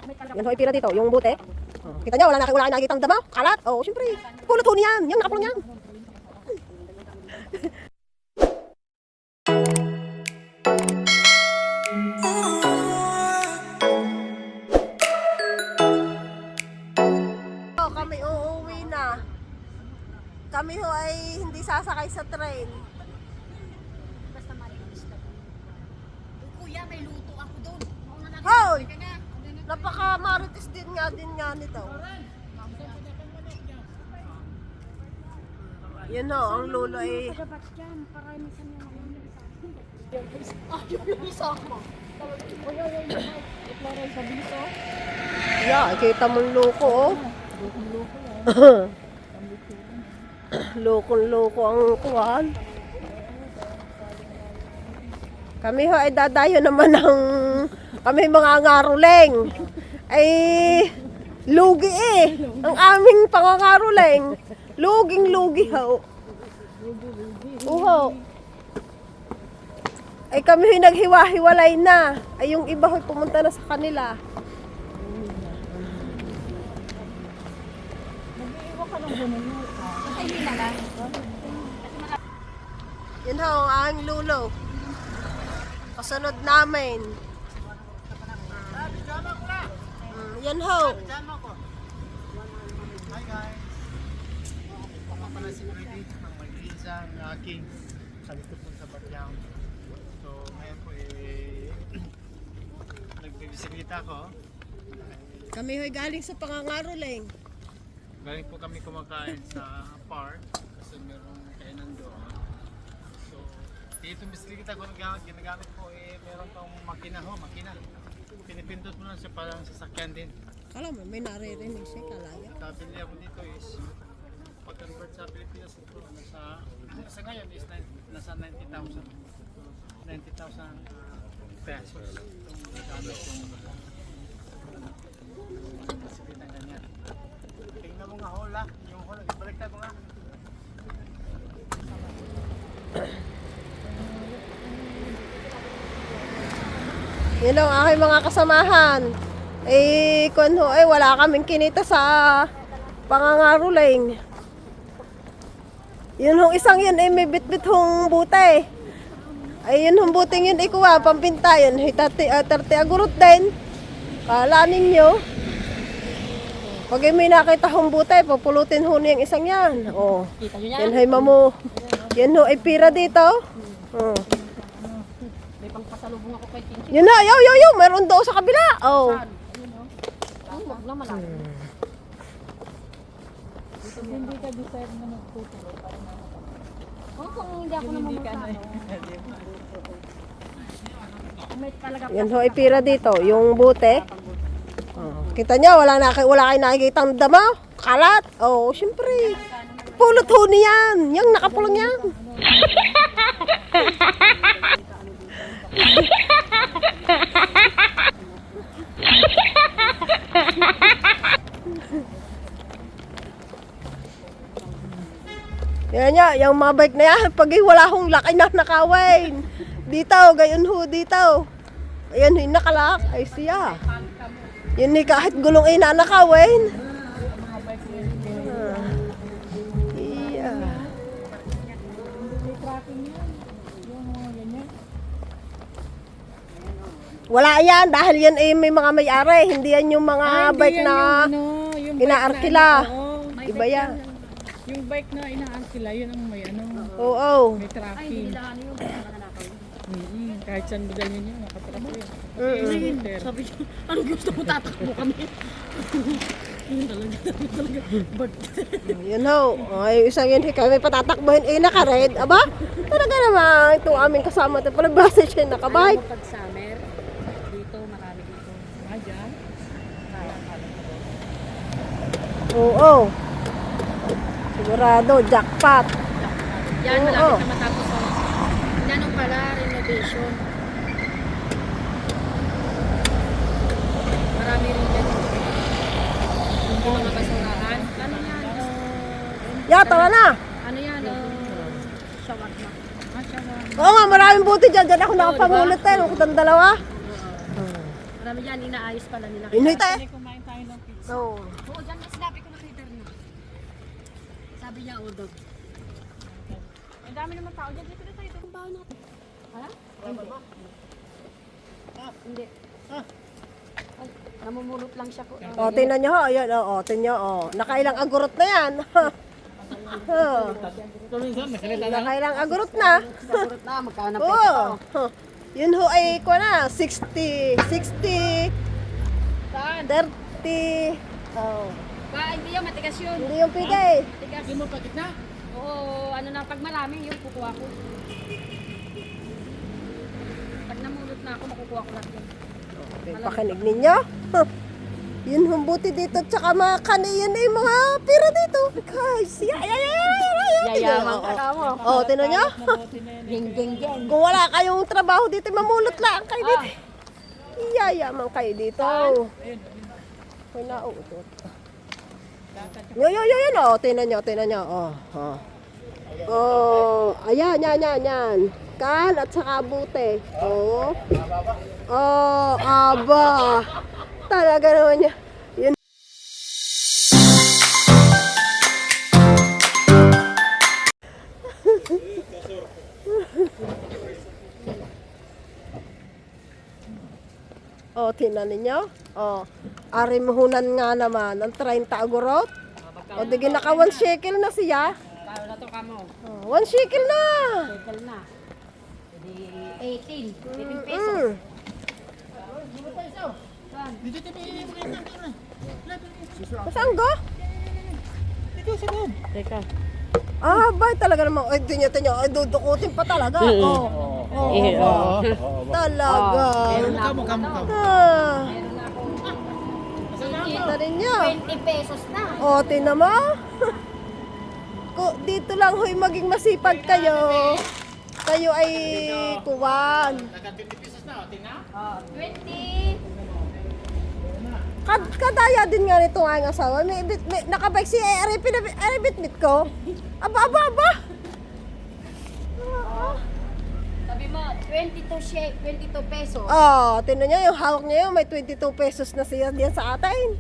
Yan ho, ipira dito, yung bute. Kita nyo, wala kayo nakikitang dama, kalat. Oh, syempre, pulot ho niyan, yung nakapulong yan. Oh, kami uuwi na. Kami ho ay hindi sasakay sa train. Basta malinis lang. Kuya, may luto ako doon. Hoy! Napaka-marites din nga nito. Yan ho, ang lolo ay... Dapat yan, para minsan yung yung bisa mo. Iklaray sa bisa. Yeah, kita mong loko, oh. Lokong-loko ang kuwan. Kami ho ay dadayo naman ng... Kami mga ngaruleng. Ay... Lugi eh. Ang aming pangangaruleng. Luging-lugi ho. Uho. Ay kami ho'y naghiwa-hiwalay na. Ay yung iba ho'y pumunta na sa kanila. Yan ho, ang aking lulo. Kasunod namin. Yan ho. Hi guys! Ako pala si Freddy, ang mag-iisang aking kalikupon sa Batyang. So ngayon po nagbibisikleta ako. Kami ho'y galing sa pangangaruleng. Galing po kami kumakain sa park kasi merong kainan doon. So itong bisikleta ko ginagamit po meron pang makina. Pinipindot mo lang siya parang sasakyan din. Kala mo, may naririnig siya, kalaya. Tabili ako dito is pag-convert sa Pilipinas ito sa ngayon is nasa 90,000 pesos itong gamit kong bisikleta ganyan. Tingnan mo nga hola, yung hola, ibaliktad mo nga. Yun ang aking mga kasamahan. Eh, wala kaming kinita sa pangangaruling. Yun hong isang yun, may bit-bit hong bute. Ay, yun hong buting yun, ikuha, pampinta yun. 30 agurot din. Kala ninyo. Pag may nakita hong bute, papulutin ho niyang isang yan. Oh. Yan hay mamu. Yan ho, ay pira dito. Oh. May pangpasalubong ako kay Kinchi. Yun na, yo, meron daw sa kabila. Oh. Huwag na malaki. Hindi ka decide na magtutuloy para na Kung hindi ako naman may talaga Yan ho, ipira dito, yung bute. Oh, kita nyo, wala kayo nakikitang dama, kalat. Oh, syempre. Pulot ho niyan, yung nakapulong yan. Yan niya, yung mga bike na yan, pag wala hong lakay na nakawin. Dito, gayon ho, dito. Ayan, yung nakalak, ay siya. Yun ni kahit gulong ay nanakawin. Iya. Wala yan, dahil yan ay may mga may-ari. Hindi yan yung mga bike na inaarkila. Iba yan. Yung bike na inaangkila, yun ang may Oo. may tracking. Kahit saan mo dalhin yun, nakatracking. Sabi niyo, ano gusto mo tatakbo kami? Yun talaga. Yun ho. Ay, isang yun, kami patatakbohin. Eh, naka-red. Aba, talaga naman. Itong aming kasama. Ito pala basa siya nakabike. Pag summer, dito, marami dito. Dyan? Oo. Sigurado, jackpot. Yan, Oo. malapit na matapos ang inanong pala, renovation. Marami rin yan. Yung mga basurahan. Ano yan? Ya, tara na. Ano yan? Shawarma. Oo nga, maraming buti dyan. Dyan ako nakapangulit tayo. Nung kitang dalawa. Marami Ano yan, inaayos pala nila. Inuy tayo. Kaya kumain tayo ng pizza. Oo. Oo, dyan na sinabi ko na kay Darna. Sabi niya, udog. Ang dami naman tao dyan. Dito na tayo. Ang baho natin. Hala? Hindi. Hindi. Ay, namumulot lang siya ko. O, tingnan nyo ho. Ayan, o, tingnan nyo. O, nakailang agurot na yan. Nakailang agurot na. Sigurot na, magkano ng Oo. peso. Yun ho ay, kuha na, 60, 30. Oh. Ba, hindi yan, matigas yun. Hindi yung pigay. Matigas. Hindi mo pakit na? Oo, ano na, pag marami, yun, kukuha ko. Pag namulot na ako, makukuha ko lang yun. Pakinig ninyo. Yun humbuti dito, tsaka mga kani, yun ay mga pira dito. Guys, Yayaman ka ka mo. O, tinan nyo. Ging, ging, ging. Kung wala kayong trabaho dito, mamulot lang kayo dito. Iyayaman kayo dito. Ay, nauutot. Yun, o. Tinan nyo. Oh, ayan, yan. Kan at saka bute. Oh. Oh, aba. Talaga naman yan. Yun. Oh, tinan ninyo. Oh, arimuhunan nga naman ang 30 agurot. O, di ginaka 1 shekel na siya. Tao na to ka mo. Oh, 1 shekel na. Cycle na. Hindi, 18 pesos. Mm. Saan? Dito tayo. Saan go? Dito sa loob. Teka. Ah, bay talaga naman. Ay, tinyo. Ay, dudukutin pa talaga. Oh. Oh. Talaga. Mukha. Ah, Meron na akong kita rin niyo. 20 pesos na. O, tinan mo. Dito lang hoy maging masipag kayo. Kayo ay kuwan. Naka 20 pesos na, tina? 20. Kadaya din nga nito ang asawa. May nakabike si bit ko. Aba. Sabi mo, 22 pesos. Oh, tinan niyo yung hawak niya yung may 22 pesos na siya diyan sa atin.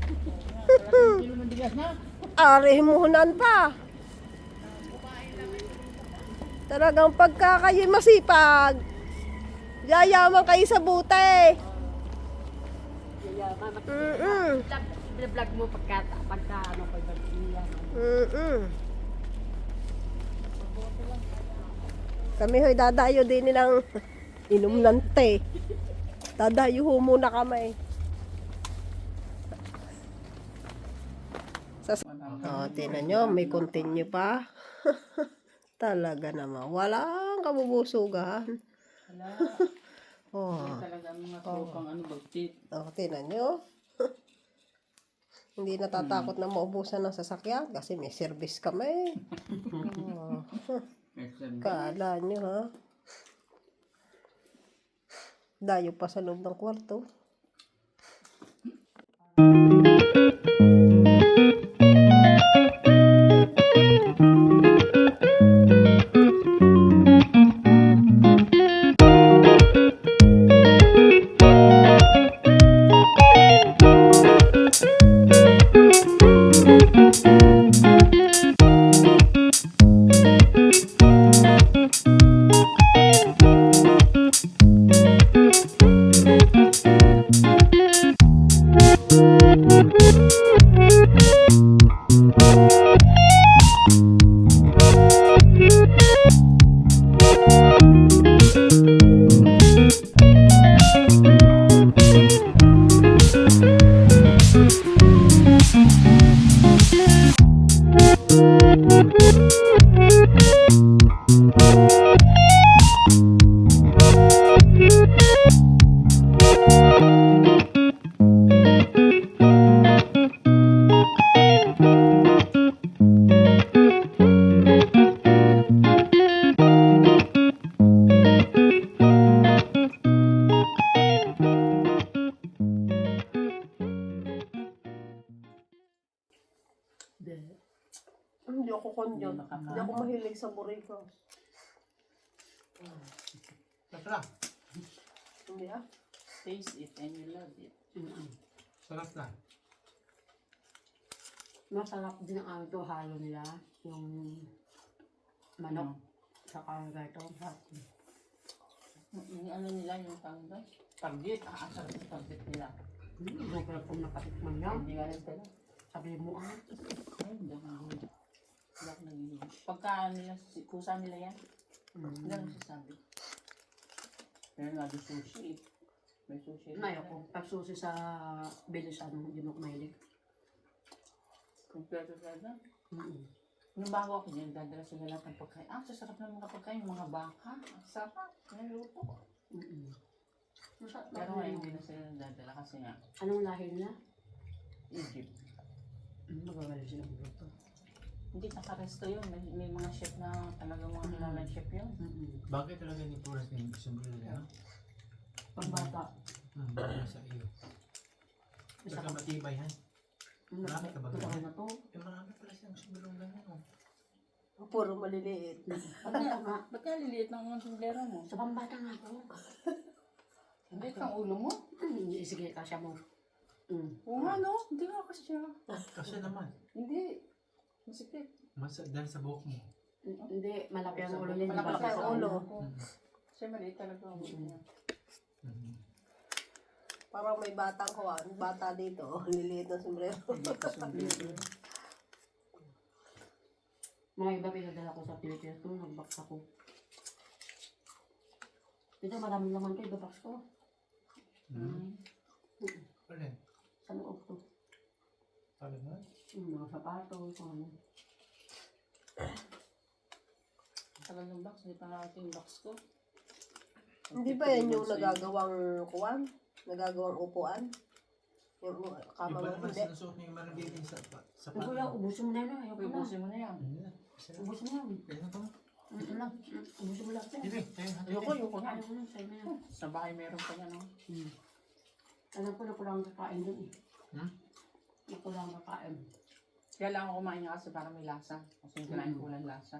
Kilo ng bigas na. Arimuhunan pa. Talagang pagka kayo masipag, yayaman kayo sa bute. Vlog mo pagka ano ko Kami hoy dadayo din nilang inom ng te. Dadayo ho muna kami. Tinan nyo, may continue pa. Talaga naman. Walang kabubusugan. Oh. Talaga ang mga tropang ano bagtit. Oh, tinan nyo. Hindi natatakot na maubusan ng sasakyan kasi may service kami. Oh. Kala nyo ha. Dayo pa sa loob ng kwarto. Hindi ako kondyon. Hindi ako mahilig sa burrito. Tara. Hindi ah. Taste it and you love it. Sarap na. Masarap din ang ano to, halo nila. Yung manok. Saka gato. Yung ano nila, yung tanggal. Pagdit, asar yung pagdit nila. Super kung nakatikman niya. Hindi nga rin sila. Sabi mo Ay, hindi ako nagiging. Hindi ako nagiging. Pagka nila, kusa nila yan, hindi ako sasabi. Pero nga di sushi. May sushi. Ngayon ko, pagsusi sa bilis, ano, hindi mo kumahilig. Kompleto talaga. Nung bago ako dyan, dadala sila lahat ng pagkain. Ah, sasarap ng mga pagkain, yung mga baka. Ang sarap. Naluto. Pero ngayon hindi na sila dadala kasi nga, Anong lahi nila? Egypt. Magagaling sila magluto. Hindi nakaresto yun. May mga chef na talagang mga kilalang chef yun. Bakit talaga ni Puras ng sombrero niya? Pagbata. Bakit sa iyo? Basta matibay yan. Marami ka ba Ito ganyan? na to. Marami pala siyang sombrero ganyan. Puro maliliit. Ba't nga liliit ng mga sombrero mo? Sa pambata nga to. Liliit ang ulo mo? Sige, kasya mo. Oo nga no, hindi nga kasi siya. Kasi naman, Hindi. Masikip. dahil sa buhok mo. Hindi, malaki ang ulo niya. Malaki Malaki ang ulo. Siya maliit talaga ang ulo niya. Parang may batang kuwan. Bata dito. Liliit na sombrero. Mga iba pinadala ko sa Pilipinas ko, nag-box ako. Dito maraming laman to, iba-box ko. Alin? Sa loob to. Alin mo? Mga sapatos, ano. Tagal ng box, hindi pa natin yung box ko. Hindi ba yan yung nagagawang kuwan? Nagagawang upuan? Yung kama Iba ng naman, hindi. sinusuot niya yung maragiging sa Ay, kuya, ubusin mo na yun. Ayoko na. Ubusin mo na yan. Ubusin mo yan. Ganyan to? Ito lang. Ubusin mo lang. Hindi, Ayoko na. Ayoko na, sa'yo na yan. Sa bahay meron pa yan, no? Alam ko na kulang kakain dun eh. Hmm? Na kulang kakain. Kaya lang ako kumain niya kasi para may lasa. Kasi yung kinain ko walang lasa.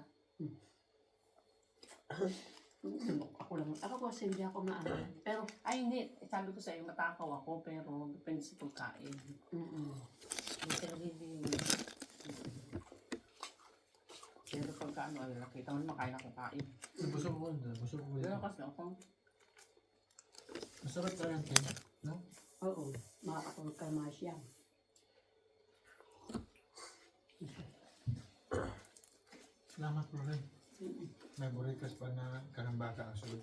Ako lang. Ako kasi hindi ako maano. Pero, Ay, hindi. Sabi ko sa'yo, matakaw ako, pero depende sa pagkain. Hindi talaga hindi. Pero pagka ano, ay nakita mo naman, kaya na kain. Busog ko doon. Busog ko Pero doon. kasi ako, Masarap talaga tayo. No? oo, makakatulog kay Masya. Salamat po rin. May burikas pa na karambaka ang sulod.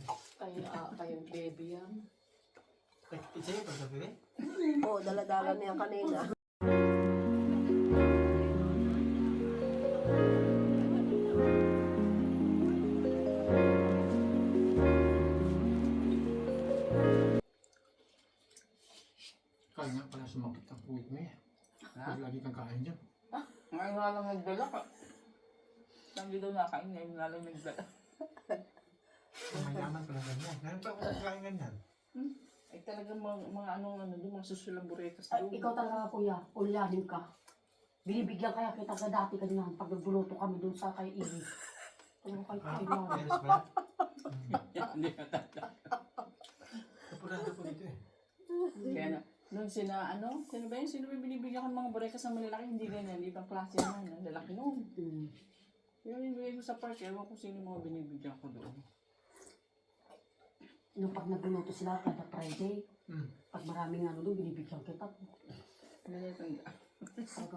Kayong baby yan. Isa yung pagsabi rin? Oo, dala-dala niya kanina. Kaya nga pala sumakit ang puwit mo eh. ha? Pag lagi kang kain dyan. Ngayon nga lang nagdala ka. Sabi daw nakain, ngayon nga lang nagdala. Mayaman pala ganyan. Ngayon pa ako nagkain ganyan. Ay talagang mga ano, doon, mga susulang buretas Ay, doon. ikaw talaga kuya, ulyanin ka. Binibigyan kaya kita sa dati kanina pag nagbuluto kami dun sa kay Iwi. Ano kay Kailan? Yes pala. Hindi ka tanda. Kapurado ko dito eh. Kaya na, nung sino ba yun? Sino ba yung binibigyan ko ng mga burekas na malalaki? Hindi ganyan, ibang klase naman. Ang lalaki noon. Yung binibigyan ko sa park, ewan ko sino yung mga binibigyan ko doon. Yung pag nagbuluto sila kada Friday, Hmm. pag maraming ano doon, binibigyan kita. Hindi na tanda. Pag